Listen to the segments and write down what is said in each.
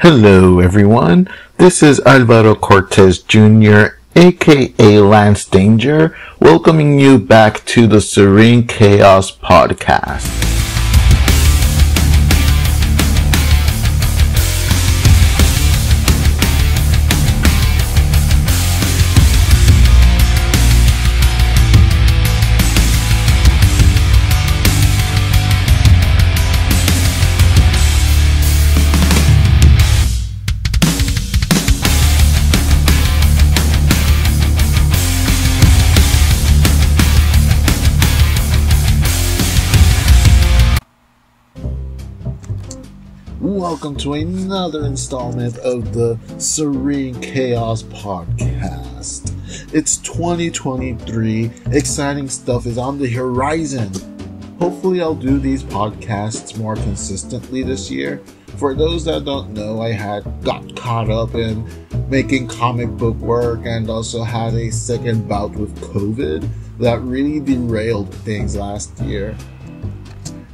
Hello everyone, this is Alvaro Cortez Jr., aka Lance Danger, welcoming you back to the Serene Chaos podcast. Welcome to another installment of the Serene Chaos podcast. It's 2023. Exciting stuff is on the horizon. Hopefully I'll do these podcasts more consistently this year. For those that don't know, I got caught up in making comic book work and also had a second bout with COVID that really derailed things last year.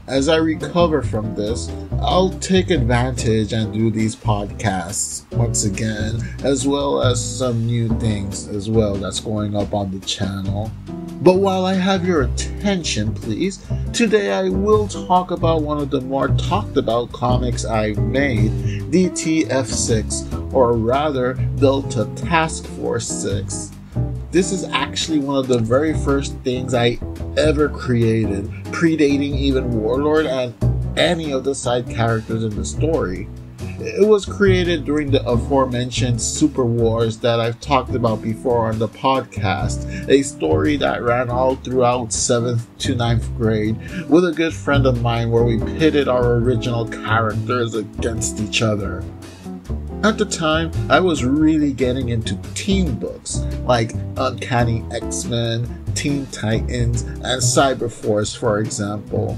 As I recover from this, I'll take advantage and do these podcasts once again, as well as some new things as well that's going up on the channel. But while I have your attention, please, today I will talk about one of the more talked about comics I've made, DTF6, or rather Delta Task Force 6. This is actually one of the very first things I ever created, predating even Warlord and any of the side characters in the story. It was created during the aforementioned Super Wars that I've talked about before on the podcast, a story that ran all throughout 7th to 9th grade with a good friend of mine where we pitted our original characters against each other. At the time, I was really getting into teen books like Uncanny X-Men, Teen Titans, and Cyberforce, for example.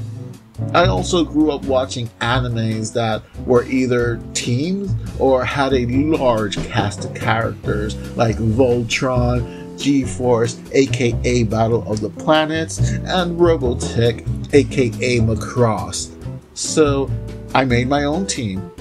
I also grew up watching animes that were either teams or had a large cast of characters like Voltron, G-Force, aka Battle of the Planets, and Robotech, aka Macross. So I made my own team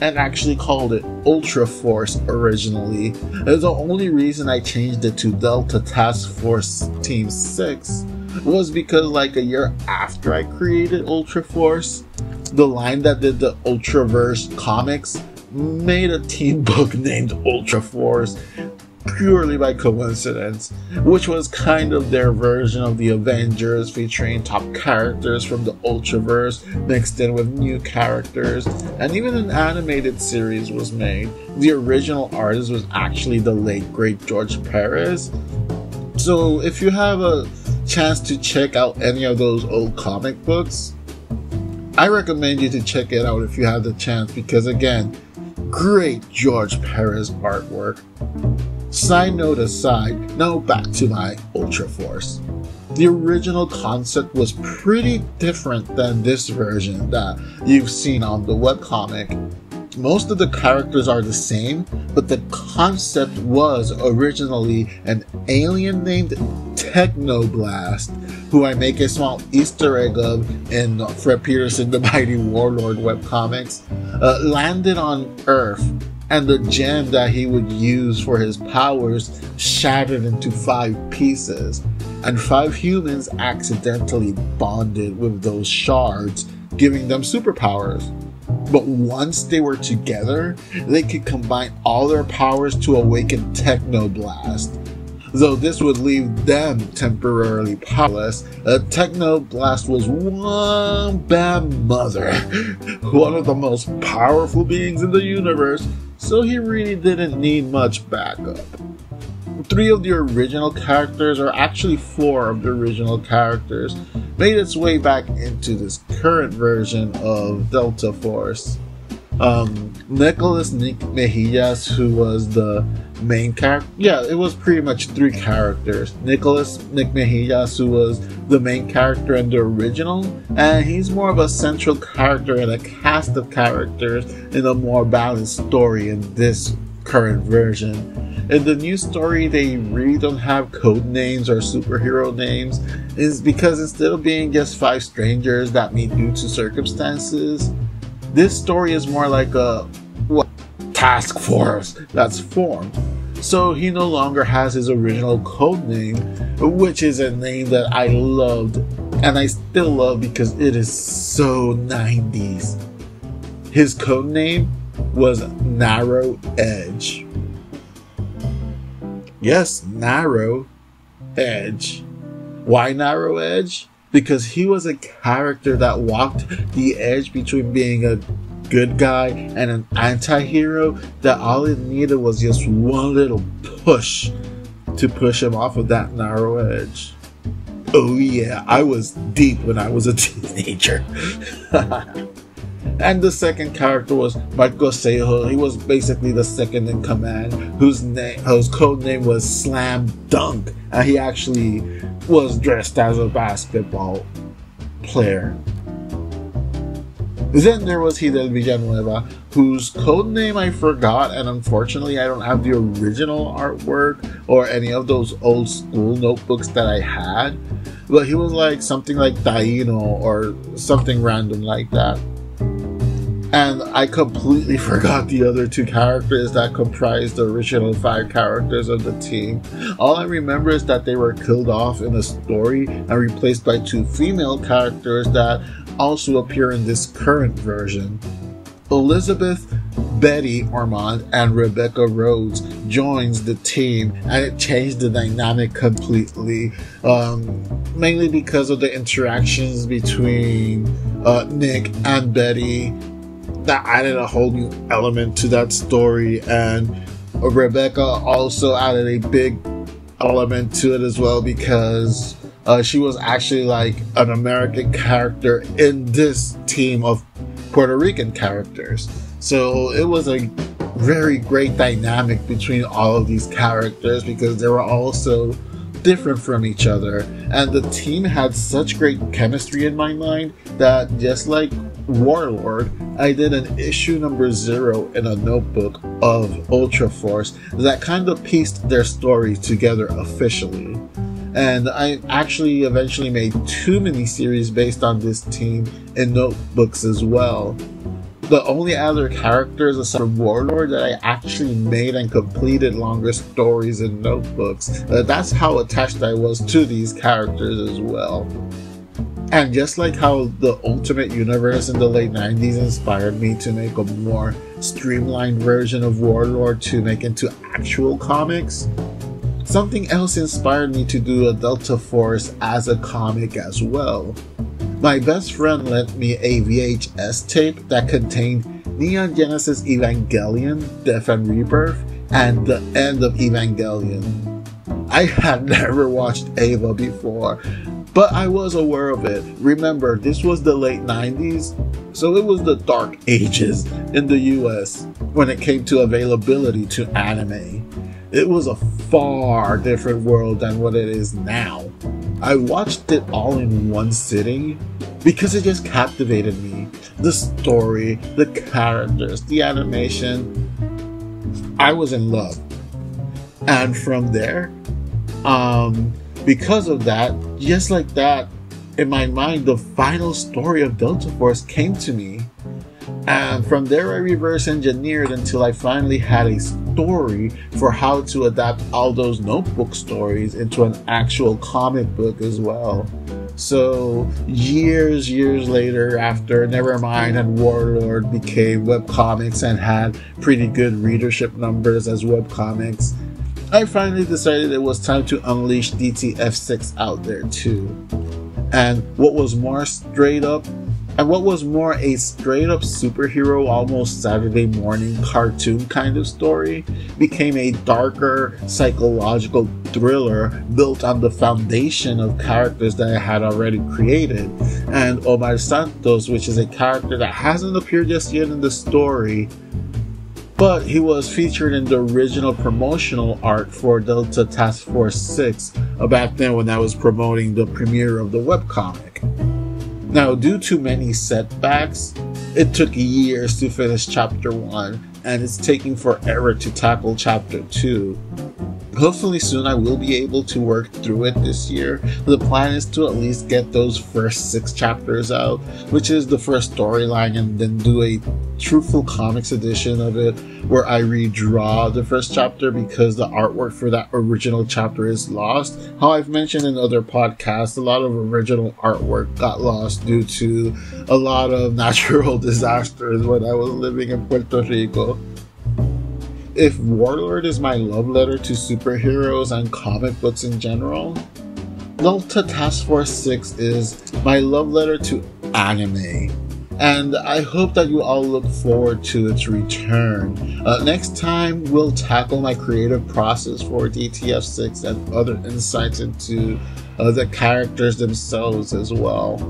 and actually called it Ultra Force originally. The only reason I changed it to Delta Task Force Team 6 was because like a year after I created Ultra Force, the line that did the Ultraverse comics made a team book named Ultra Force purely by coincidence, which was kind of their version of the Avengers, featuring top characters from the Ultraverse mixed in with new characters, and even an animated series was made. The original artist was actually the late great George Perez. So if you have a chance to check out any of those old comic books, I recommend you to check it out if you have the chance, because again, great George Perez artwork. Side note aside, now back to my Ultra Force. The original concept was pretty different than this version that you've seen on the webcomic. Most of the characters are the same, but the concept was originally an alien named Technoblast, who I make a small Easter egg of in Fred Peterson the Mighty Warlord webcomics, landed on Earth, and the gem that he would use for his powers shattered into 5 pieces, and 5 humans accidentally bonded with those shards, giving them superpowers. But once they were together, they could combine all their powers to awaken Technoblast. Though this would leave them temporarily powerless, Technoblast was one bad mother, one of the most powerful beings in the universe, so he really didn't need much backup. 3 of the original characters, or actually 4 of the original characters, made its way back into this current version of Delta Force. Nicholas Nick Mejillas, who was the main character. Yeah, it was pretty much 3 characters. Nicholas Nick Mejillas, who was the main character in the original, and he's more of a central character in a cast of characters in a more balanced story in this current version. In the new story, they really don't have code names or superhero names, is because instead of being just 5 strangers that meet due to circumstances, this story is more like a task force that's formed. So he no longer has his original code name, which is a name that I loved and I still love because it is so 90s. His code name was Narrow Edge. Yes, Narrow Edge. Why Narrow Edge? Because he was a character that walked the edge between being a good guy and an anti-hero, that all it needed was just one little push to push him off of that narrow edge. Oh yeah, I was deep when I was a teenager. And the second character was Marco Sejo. He was basically the second in command, whose code name was Slam Dunk, and he actually was dressed as a basketball player. Then there was Hidel Villanueva, whose code name I forgot, and unfortunately I don't have the original artwork or any of those old school notebooks that I had, but he was like something like Taino or something random like that. And I completely forgot the other two characters that comprised the original 5 characters of the team. All I remember is that they were killed off in a story and replaced by 2 female characters that also appear in this current version. Elizabeth, Betty Ormond, and Rebecca Rhodes joins the team, and it changed the dynamic completely, mainly because of the interactions between Nick and Betty. That added a whole new element to that story, and Rebecca also added a big element to it as well, because she was actually like an American character in this team of Puerto Rican characters. So it was a very great dynamic between all of these characters because they were all so different from each other, and the team had such great chemistry in my mind that, just like Warlord, I did an issue number 0 in a notebook of Ultra Force that kind of pieced their story together officially. And I actually eventually made 2 miniseries based on this team in notebooks as well. The only other characters aside from Warlord that I actually made and completed longer stories in notebooks. That's how attached I was to these characters as well. And just like how the Ultimate Universe in the late 90s inspired me to make a more streamlined version of Warlord to make into actual comics, something else inspired me to do a Delta Force as a comic as well. My best friend lent me a VHS tape that contained Neon Genesis Evangelion, Death and Rebirth, and the end of Evangelion. I had never watched Eva before, but I was aware of it. Remember, this was the late 90s, so it was the dark ages in the US when it came to availability to anime. It was a far different world than what it is now. I watched it all in one sitting because it just captivated me. The story, the characters, the animation. I was in love. And from there, because of that, just like that, in my mind, the final story of Delta Force came to me. And from there, I reverse engineered until I finally had a story for how to adapt all those notebook stories into an actual comic book as well. So years later, after Nevermind and Warlord became webcomics and had pretty good readership numbers as webcomics, I finally decided it was time to unleash DTF6 out there too. And what was more a straight up superhero, almost Saturday morning cartoon kind of story, became a darker psychological thriller built on the foundation of characters that I had already created. And Omar Santos, which is a character that hasn't appeared just yet in the story, but he was featured in the original promotional art for Delta Task Force 6 back then when I was promoting the premiere of the webcomic. Now, due to many setbacks, it took years to finish Chapter 1, and it's taking forever to tackle Chapter 2. Hopefully soon I will be able to work through it this year. The plan is to at least get those first 6 chapters out, which is the first storyline, and then do a Truthful Comics edition of it, where I redraw the first chapter because the artwork for that original chapter is lost. How I've mentioned in other podcasts, a lot of original artwork got lost due to a lot of natural disasters when I was living in Puerto Rico. If Warlord is my love letter to superheroes and comic books in general, Delta Task Force 6 is my love letter to anime. And I hope that you all look forward to its return. Next time, we'll tackle my creative process for DTF6 and other insights into the characters themselves as well.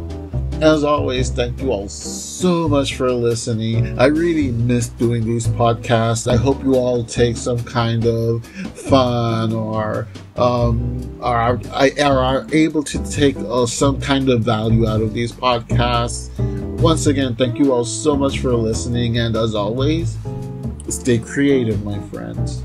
As always, thank you all so much for listening. I really miss doing these podcasts. I hope you all take some kind of fun or are able to take some kind of value out of these podcasts. Once again, thank you all so much for listening, and as always, stay creative, my friends.